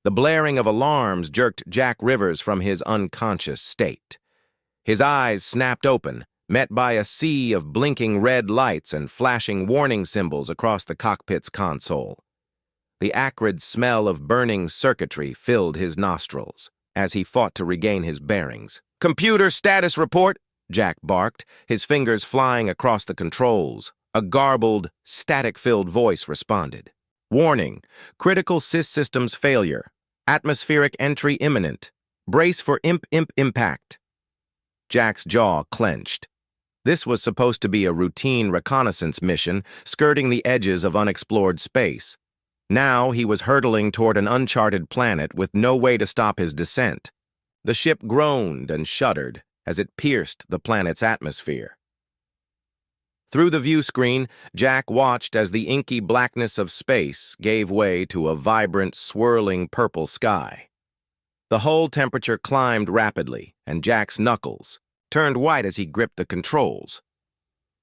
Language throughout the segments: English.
The blaring of alarms jerked Jack Rivers from his unconscious state. His eyes snapped open, met by a sea of blinking red lights and flashing warning symbols across the cockpit's console. The acrid smell of burning circuitry filled his nostrils as he fought to regain his bearings. "Computer status report," Jack barked, his fingers flying across the controls. A garbled, static-filled voice responded. "Warning, critical systems failure. Atmospheric entry imminent. Brace for impact." Jack's jaw clenched. This was supposed to be a routine reconnaissance mission, skirting the edges of unexplored space. Now he was hurtling toward an uncharted planet with no way to stop his descent. The ship groaned and shuddered as it pierced the planet's atmosphere. Through the view screen, Jack watched as the inky blackness of space gave way to a vibrant, swirling purple sky. The hull temperature climbed rapidly, and Jack's knuckles turned white as he gripped the controls.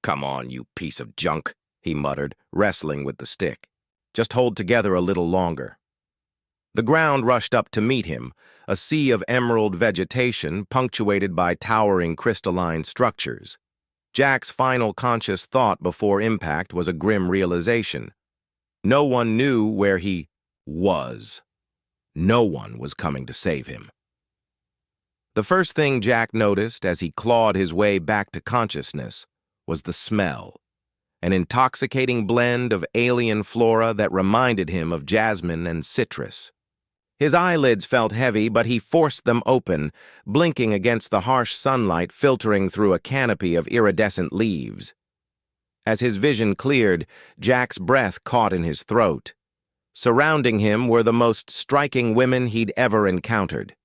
"Come on, you piece of junk," he muttered, wrestling with the stick. "Just hold together a little longer." The ground rushed up to meet him, a sea of emerald vegetation punctuated by towering crystalline structures. Jack's final conscious thought before impact was a grim realization. No one knew where he was. No one was coming to save him. The first thing Jack noticed as he clawed his way back to consciousness was the smell, an intoxicating blend of alien flora that reminded him of jasmine and citrus. His eyelids felt heavy, but he forced them open, blinking against the harsh sunlight filtering through a canopy of iridescent leaves. As his vision cleared, Jack's breath caught in his throat. Surrounding him were the most striking women he'd ever encountered.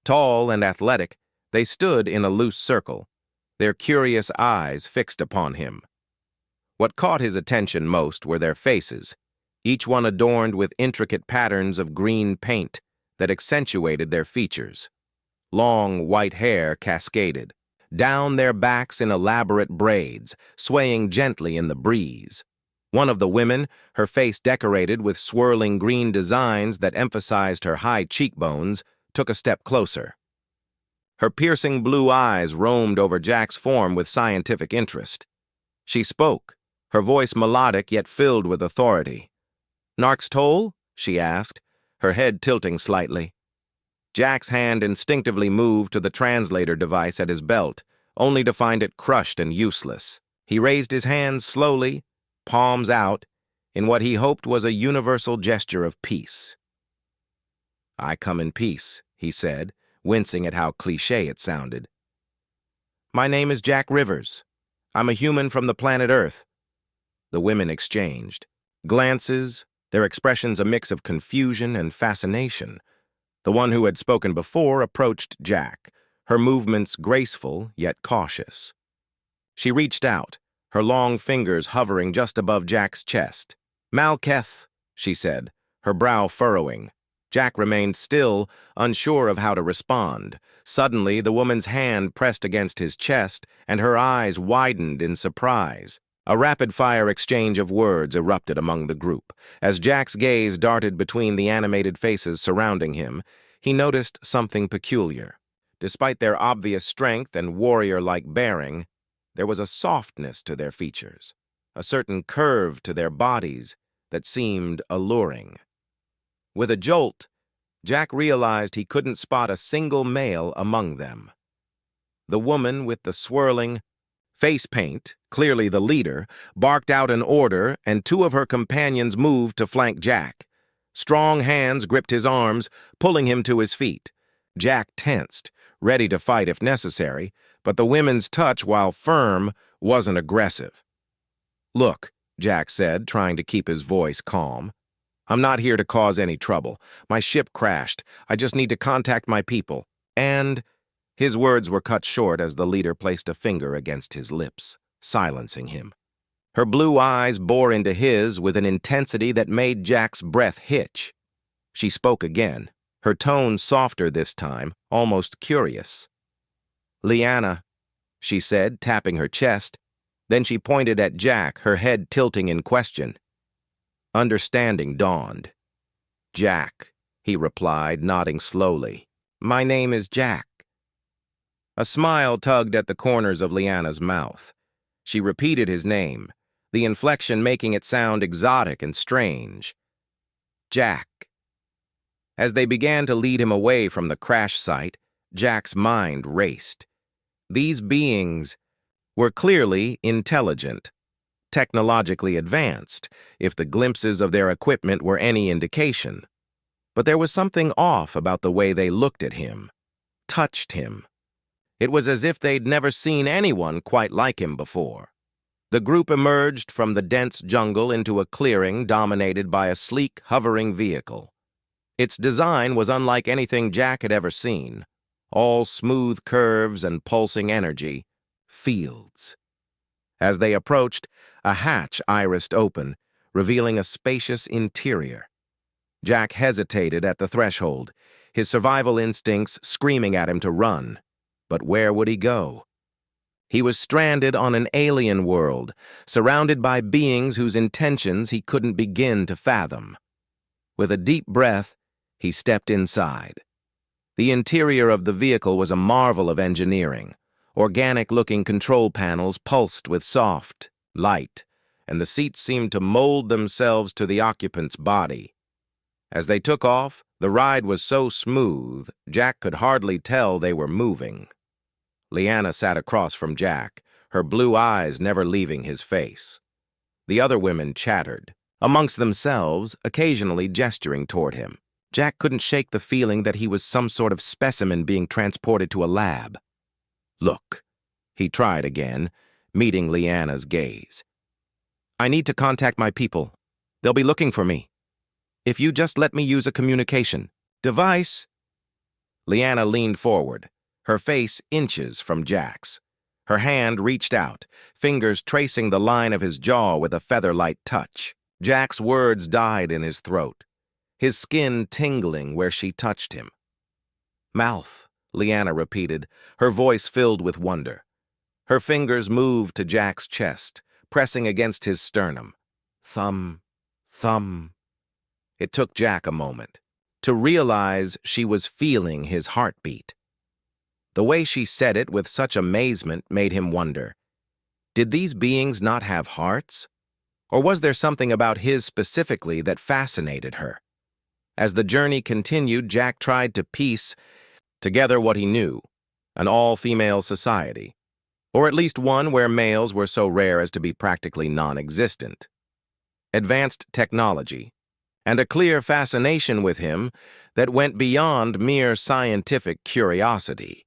Tall and athletic, they stood in a loose circle, their curious eyes fixed upon him. What caught his attention most were their faces, each one adorned with intricate patterns of green paint that accentuated their features. Long, white hair cascaded down their backs in elaborate braids, swaying gently in the breeze. One of the women, her face decorated with swirling green designs that emphasized her high cheekbones, took a step closer. Her piercing blue eyes roamed over Jack's form with scientific interest. She spoke, her voice melodic yet filled with authority. "Nark's toll?" she asked, her head tilting slightly. Jack's hand instinctively moved to the translator device at his belt, only to find it crushed and useless. He raised his hands slowly, palms out, in what he hoped was a universal gesture of peace. "I come in peace," he said, wincing at how cliché it sounded. "My name is Jack Rivers. I'm a human from the planet Earth." The women exchanged glances, their expressions a mix of confusion and fascination. The one who had spoken before approached Jack, her movements graceful yet cautious. She reached out, her long fingers hovering just above Jack's chest. "Malketh," she said, her brow furrowing. Jack remained still, unsure of how to respond. Suddenly, the woman's hand pressed against his chest, and her eyes widened in surprise. A rapid-fire exchange of words erupted among the group. As Jack's gaze darted between the animated faces surrounding him, he noticed something peculiar. Despite their obvious strength and warrior-like bearing, there was a softness to their features, a certain curve to their bodies that seemed alluring. With a jolt, Jack realized he couldn't spot a single male among them. The woman with the swirling face paint, clearly the leader, barked out an order, and two of her companions moved to flank Jack. Strong hands gripped his arms, pulling him to his feet. Jack tensed, ready to fight if necessary, but the women's touch, while firm, wasn't aggressive. "Look," Jack said, trying to keep his voice calm. "I'm not here to cause any trouble. My ship crashed. I just need to contact my people. And—" His words were cut short as the leader placed a finger against his lips, silencing him. Her blue eyes bore into his with an intensity that made Jack's breath hitch. She spoke again, her tone softer this time, almost curious. "Liana," she said, tapping her chest. Then she pointed at Jack, her head tilting in question. Understanding dawned. "Jack," he replied, nodding slowly. My name is Jack. A smile tugged at the corners of Liana's mouth. She repeated his name, the inflection making it sound exotic and strange. Jack. As they began to lead him away from the crash site, Jack's mind raced. These beings were clearly intelligent, technologically advanced, if the glimpses of their equipment were any indication. But there was something off about the way they looked at him, touched him. It was as if they'd never seen anyone quite like him before. The group emerged from the dense jungle into a clearing dominated by a sleek, hovering vehicle. Its design was unlike anything Jack had ever seen. All smooth curves and pulsing energy. Fields. As they approached, a hatch irised open, revealing a spacious interior. Jack hesitated at the threshold, his survival instincts screaming at him to run. But where would he go? He was stranded on an alien world, surrounded by beings whose intentions he couldn't begin to fathom. With a deep breath, he stepped inside. The interior of the vehicle was a marvel of engineering. Organic-looking control panels pulsed with soft light, and the seats seemed to mold themselves to the occupant's body. As they took off, the ride was so smooth, Jack could hardly tell they were moving. Liana sat across from Jack, her blue eyes never leaving his face. The other women chattered, amongst themselves, occasionally gesturing toward him. Jack couldn't shake the feeling that he was some sort of specimen being transported to a lab. Look, he tried again, meeting Liana's gaze. I need to contact my people. They'll be looking for me. If you just let me use a communication device. Liana leaned forward, her face inches from Jack's. Her hand reached out, fingers tracing the line of his jaw with a feather-light touch. Jack's words died in his throat, his skin tingling where she touched him. Mouth, Liana repeated, her voice filled with wonder. Her fingers moved to Jack's chest, pressing against his sternum. Thumb, thumb. It took Jack a moment to realize she was feeling his heartbeat. The way she said it with such amazement made him wonder, did these beings not have hearts? Or was there something about his specifically that fascinated her? As the journey continued, Jack tried to piece together what he knew, an all-female society, or at least one where males were so rare as to be practically non-existent. Advanced technology, and a clear fascination with him that went beyond mere scientific curiosity.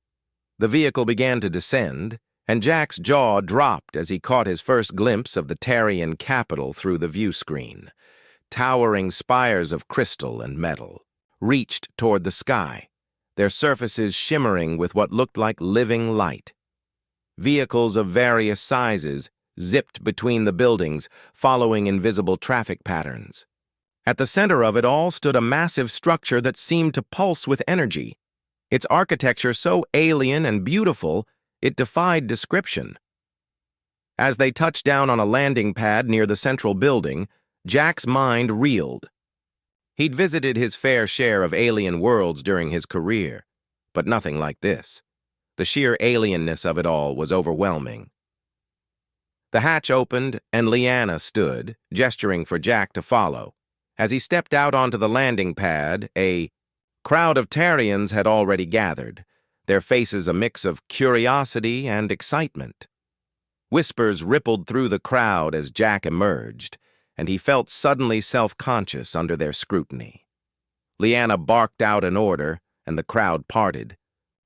The vehicle began to descend, and Jack's jaw dropped as he caught his first glimpse of the Tarian capital through the view screen. Towering spires of crystal and metal reached toward the sky, their surfaces shimmering with what looked like living light. Vehicles of various sizes zipped between the buildings, following invisible traffic patterns. At the center of it all stood a massive structure that seemed to pulse with energy, its architecture so alien and beautiful it defied description. As they touched down on a landing pad near the central building, Jack's mind reeled. He'd visited his fair share of alien worlds during his career, but nothing like this. The sheer alienness of it all was overwhelming. The hatch opened, and Liana stood, gesturing for Jack to follow. As he stepped out onto the landing pad, a crowd of Tarians had already gathered, their faces a mix of curiosity and excitement. Whispers rippled through the crowd as Jack emerged, and he felt suddenly self-conscious under their scrutiny. Liana barked out an order, and the crowd parted,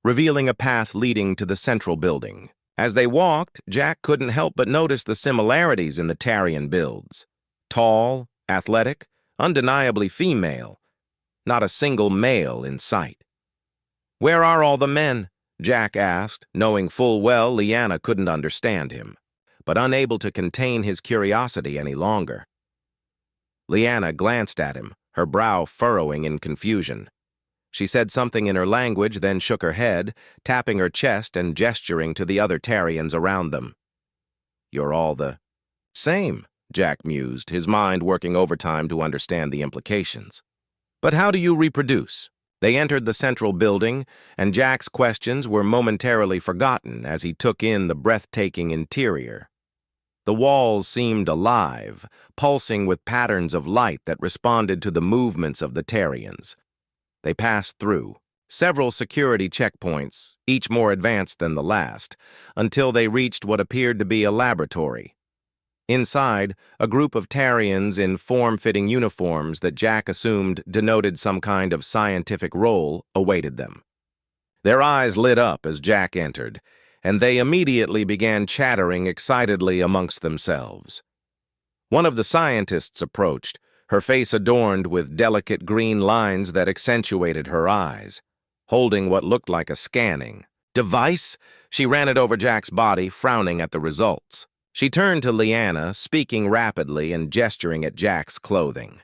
revealing a path leading to the central building. As they walked, Jack couldn't help but notice the similarities in the Tarian builds. Tall, athletic, undeniably female. Not a single male in sight. "Where are all the men?" Jack asked, knowing full well Liana couldn't understand him, but unable to contain his curiosity any longer. Liana glanced at him, her brow furrowing in confusion. She said something in her language, then shook her head, tapping her chest and gesturing to the other Tarians around them. "You're all the same," Jack mused, his mind working overtime to understand the implications. But how do you reproduce? They entered the central building, and Jack's questions were momentarily forgotten as he took in the breathtaking interior. The walls seemed alive, pulsing with patterns of light that responded to the movements of the Terrians. They passed through several security checkpoints, each more advanced than the last, until they reached what appeared to be a laboratory. Inside, a group of Tarians in form-fitting uniforms that Jack assumed denoted some kind of scientific role awaited them. Their eyes lit up as Jack entered, and they immediately began chattering excitedly amongst themselves. One of the scientists approached, her face adorned with delicate green lines that accentuated her eyes. Holding what looked like a scanning device, she ran it over Jack's body, frowning at the results. She turned to Liana, speaking rapidly and gesturing at Jack's clothing.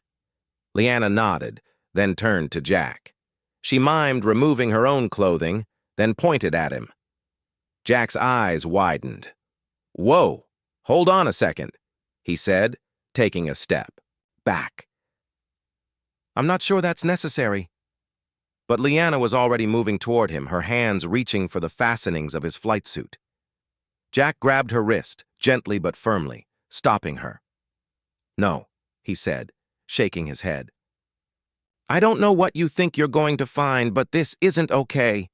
Liana nodded, then turned to Jack. She mimed removing her own clothing, then pointed at him. Jack's eyes widened. "Whoa, hold on a second," he said, taking a step back. "I'm not sure that's necessary." But Liana was already moving toward him, her hands reaching for the fastenings of his flight suit. Jack grabbed her wrist, gently but firmly, stopping her. "No," he said, shaking his head. "I don't know what you think you're going to find, but this isn't okay."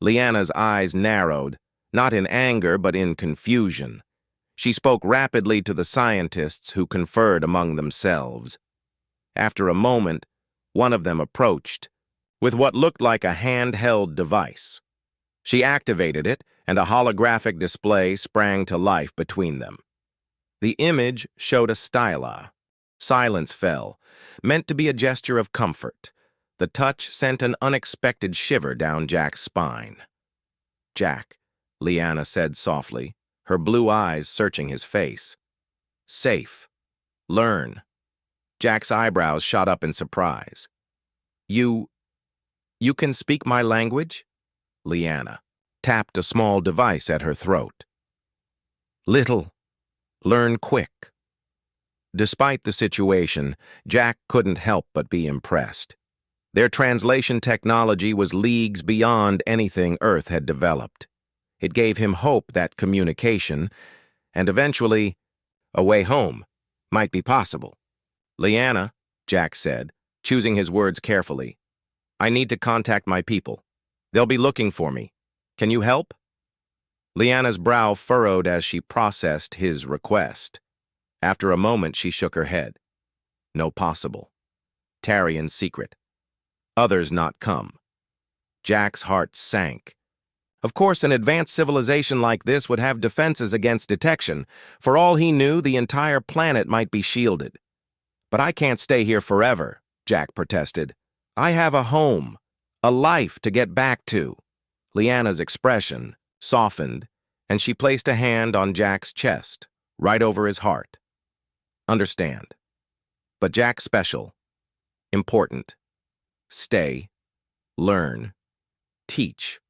Liana's eyes narrowed, not in anger but in confusion. She spoke rapidly to the scientists who conferred among themselves. After a moment, one of them approached, with what looked like a handheld device. She activated it, and a holographic display sprang to life between them. The image showed a styla. Silence fell, meant to be a gesture of comfort. The touch sent an unexpected shiver down Jack's spine. "Jack," Liana said softly, her blue eyes searching his face. "Safe. Learn." Jack's eyebrows shot up in surprise. You can speak my language?" Liana tapped a small device at her throat. "Little. Learn quick." Despite the situation, Jack couldn't help but be impressed. Their translation technology was leagues beyond anything Earth had developed. It gave him hope that communication, and eventually, a way home, might be possible. "Liana," Jack said, choosing his words carefully, "I need to contact my people. They'll be looking for me. Can you help?" Liana's brow furrowed as she processed his request. After a moment, she shook her head. No possible. Tarian's secret. Others not come. Jack's heart sank. Of course, an advanced civilization like this would have defenses against detection. For all he knew, the entire planet might be shielded. "But I can't stay here forever," Jack protested. "I have a home, a life to get back to." Liana's expression softened, and she placed a hand on Jack's chest, right over his heart. "Understand. But Jack's special. Important. Stay. Learn. Teach."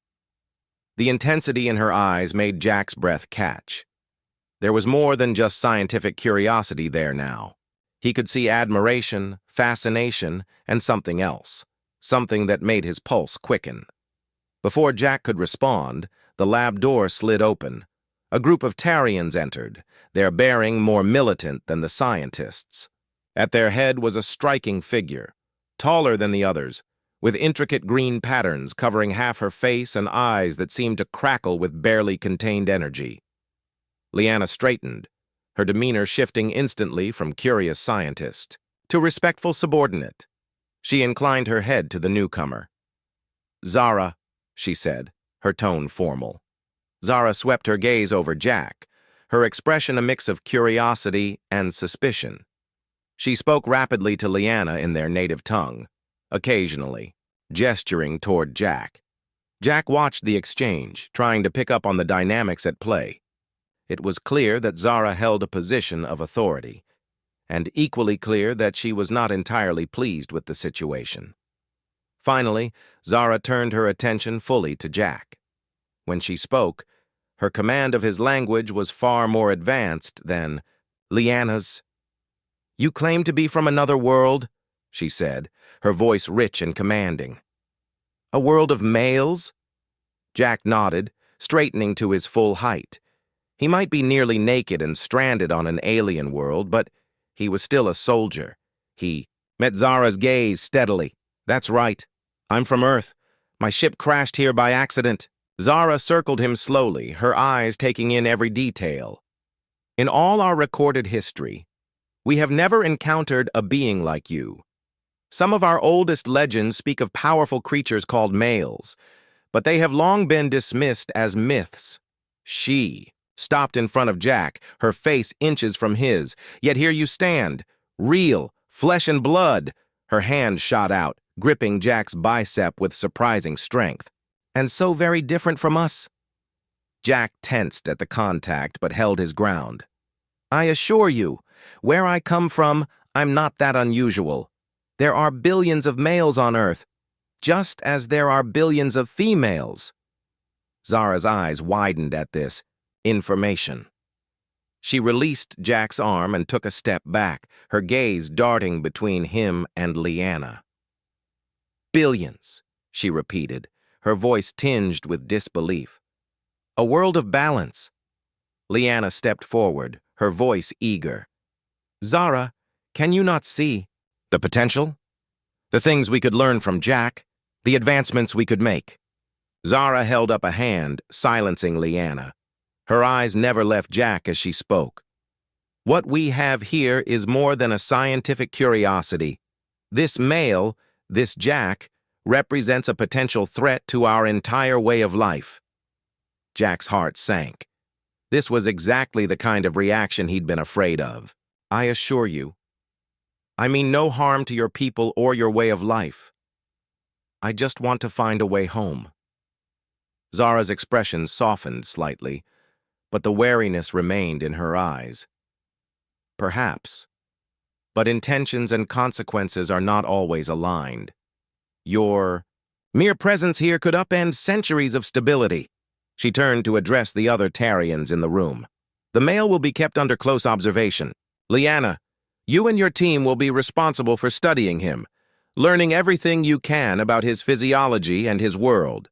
The intensity in her eyes made Jack's breath catch. There was more than just scientific curiosity there now. He could see admiration, fascination, and something else, something that made his pulse quicken. Before Jack could respond, the lab door slid open. A group of Tarians entered, their bearing more militant than the scientists. At their head was a striking figure, taller than the others, with intricate green patterns covering half her face and eyes that seemed to crackle with barely contained energy. Liana straightened, her demeanor shifting instantly from curious scientist to respectful subordinate. She inclined her head to the newcomer. "Zara," she said, her tone formal. Zara swept her gaze over Jack, her expression a mix of curiosity and suspicion. She spoke rapidly to Liana in their native tongue, occasionally, gesturing toward Jack. Jack watched the exchange, trying to pick up on the dynamics at play. It was clear that Zara held a position of authority, and equally clear that she was not entirely pleased with the situation. Finally, Zara turned her attention fully to Jack. When she spoke, her command of his language was far more advanced than Liana's. "You claim to be from another world?" she said, her voice rich and commanding. A world of males? Jack nodded, straightening to his full height. He might be nearly naked and stranded on an alien world, but he was still a soldier. He met Zara's gaze steadily. That's right. I'm from Earth. My ship crashed here by accident. Zara circled him slowly, her eyes taking in every detail. In all our recorded history, we have never encountered a being like you. Some of our oldest legends speak of powerful creatures called males, but they have long been dismissed as myths. She stopped in front of Jack, her face inches from his. Yet here you stand, real, flesh and blood. Her hand shot out, gripping Jack's bicep with surprising strength. And so very different from us. Jack tensed at the contact but held his ground. I assure you, where I come from, I'm not that unusual. There are billions of males on Earth, just as there are billions of females. Zara's eyes widened at this. Information. She released Jack's arm and took a step back, her gaze darting between him and Leanna. Billions, she repeated, her voice tinged with disbelief. A world of balance. Leanna stepped forward, her voice eager. Zara, can you not see the potential? The things we could learn from Jack, the advancements we could make. Zara held up a hand, silencing Leanna. Her eyes never left Jack as she spoke. What we have here is more than a scientific curiosity. This male, this Jack, represents a potential threat to our entire way of life. Jack's heart sank. This was exactly the kind of reaction he'd been afraid of. I assure you. I mean no harm to your people or your way of life. I just want to find a way home. Zara's expression softened slightly, but the wariness remained in her eyes. Perhaps. But intentions and consequences are not always aligned. Your mere presence here could upend centuries of stability. She turned to address the other Tarians in the room. The male will be kept under close observation. Leanna, you and your team will be responsible for studying him, learning everything you can about his physiology and his world.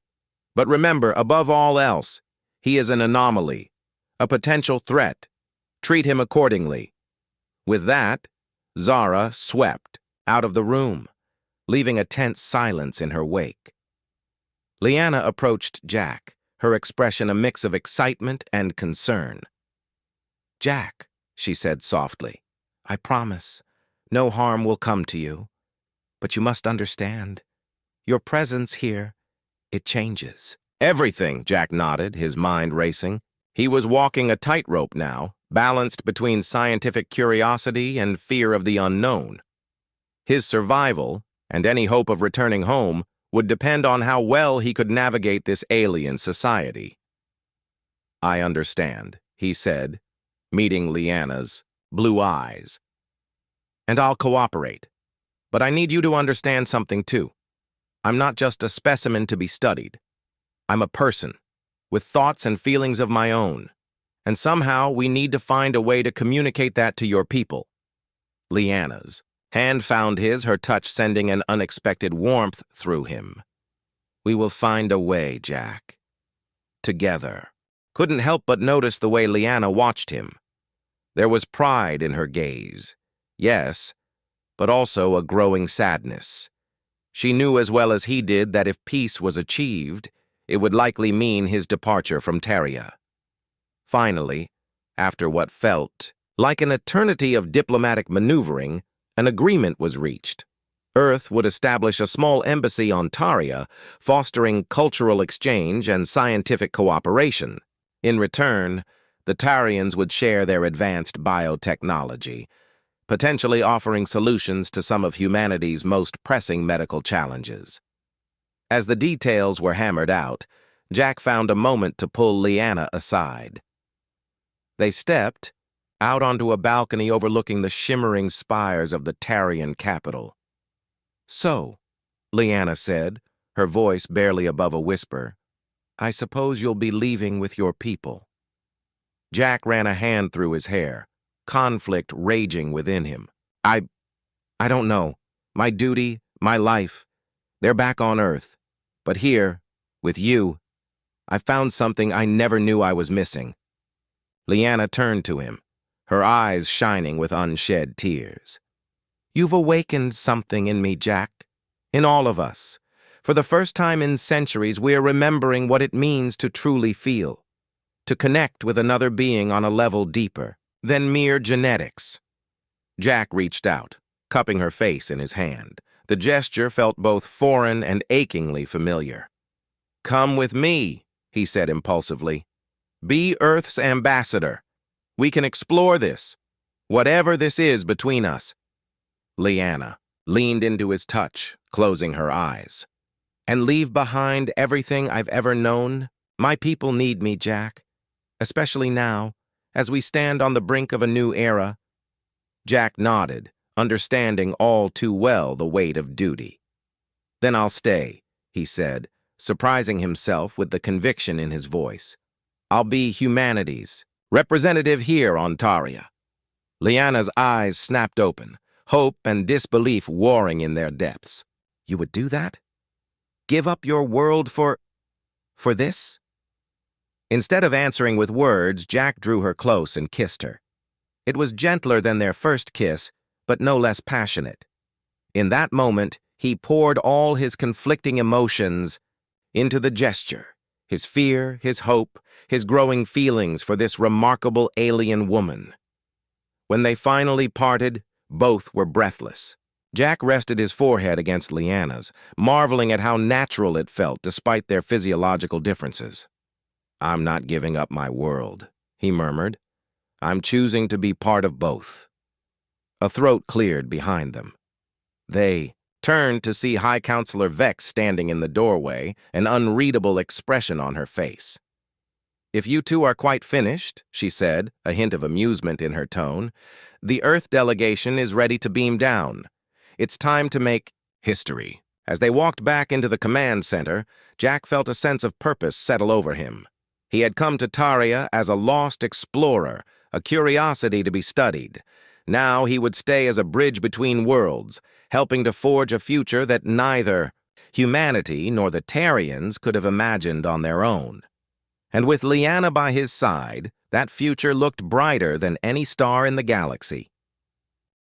But remember, above all else, he is an anomaly, a potential threat. Treat him accordingly. With that, Zara swept out of the room, leaving a tense silence in her wake. Leanna approached Jack, her expression a mix of excitement and concern. Jack, she said softly, I promise, no harm will come to you. But you must understand, your presence here, it changes. Everything, Jack nodded, his mind racing. He was walking a tightrope now, balanced between scientific curiosity and fear of the unknown. His survival, and any hope of returning home, would depend on how well he could navigate this alien society. I understand, he said, meeting Leanna's blue eyes. And I'll cooperate. But I need you to understand something too. I'm not just a specimen to be studied. I'm a person, with thoughts and feelings of my own. And somehow we need to find a way to communicate that to your people. Leanna's hand found his, her touch sending an unexpected warmth through him. We will find a way, Jack. Together. Couldn't help but notice the way Leanna watched him. There was pride in her gaze. Yes, but also a growing sadness. She knew as well as he did that if peace was achieved, it would likely mean his departure from Taria. Finally, after what felt like an eternity of diplomatic maneuvering, an agreement was reached. Earth would establish a small embassy on Taria, fostering cultural exchange and scientific cooperation. In return, the Tarians would share their advanced biotechnology, potentially offering solutions to some of humanity's most pressing medical challenges. As the details were hammered out, Jack found a moment to pull Leanna aside. They stepped out onto a balcony overlooking the shimmering spires of the Tarian capital. So, Leanna said, her voice barely above a whisper, I suppose you'll be leaving with your people. Jack ran a hand through his hair, conflict raging within him. I don't know. my duty, my life. They're back on Earth. But here, with you, I found something I never knew I was missing. Leanna turned to him, her eyes shining with unshed tears. You've awakened something in me, Jack. In all of us. For the first time in centuries, we're remembering what it means to truly feel. To connect with another being on a level deeper than mere genetics. Jack reached out, cupping her face in his hand. The gesture felt both foreign and achingly familiar. Come with me, he said impulsively. Be Earth's ambassador. We can explore this, whatever this is between us. Leanna leaned into his touch, closing her eyes. And leave behind everything I've ever known? My people need me, Jack. Especially now, as we stand on the brink of a new era. Jack nodded, understanding all too well the weight of duty. Then I'll stay, he said, surprising himself with the conviction in his voice. I'll be humanity's representative here on Taria. Leanna's eyes snapped open, hope and disbelief warring in their depths. You would do that? Give up your world for this? Instead of answering with words, Jack drew her close and kissed her. It was gentler than their first kiss, but no less passionate. In that moment, he poured all his conflicting emotions into the gesture, his fear, his hope, his growing feelings for this remarkable alien woman. When they finally parted, both were breathless. Jack rested his forehead against Leanna's, marveling at how natural it felt despite their physiological differences. I'm not giving up my world, he murmured. I'm choosing to be part of both. A throat cleared behind them. They turned to see High Counselor Vex standing in the doorway, an unreadable expression on her face. If you two are quite finished, she said, a hint of amusement in her tone, the Earth delegation is ready to beam down. It's time to make history. As they walked back into the command center, Jack felt a sense of purpose settle over him. He had come to Taria as a lost explorer, a curiosity to be studied. Now he would stay as a bridge between worlds, helping to forge a future that neither humanity nor the Tarians could have imagined on their own. And with Leanna by his side, that future looked brighter than any star in the galaxy.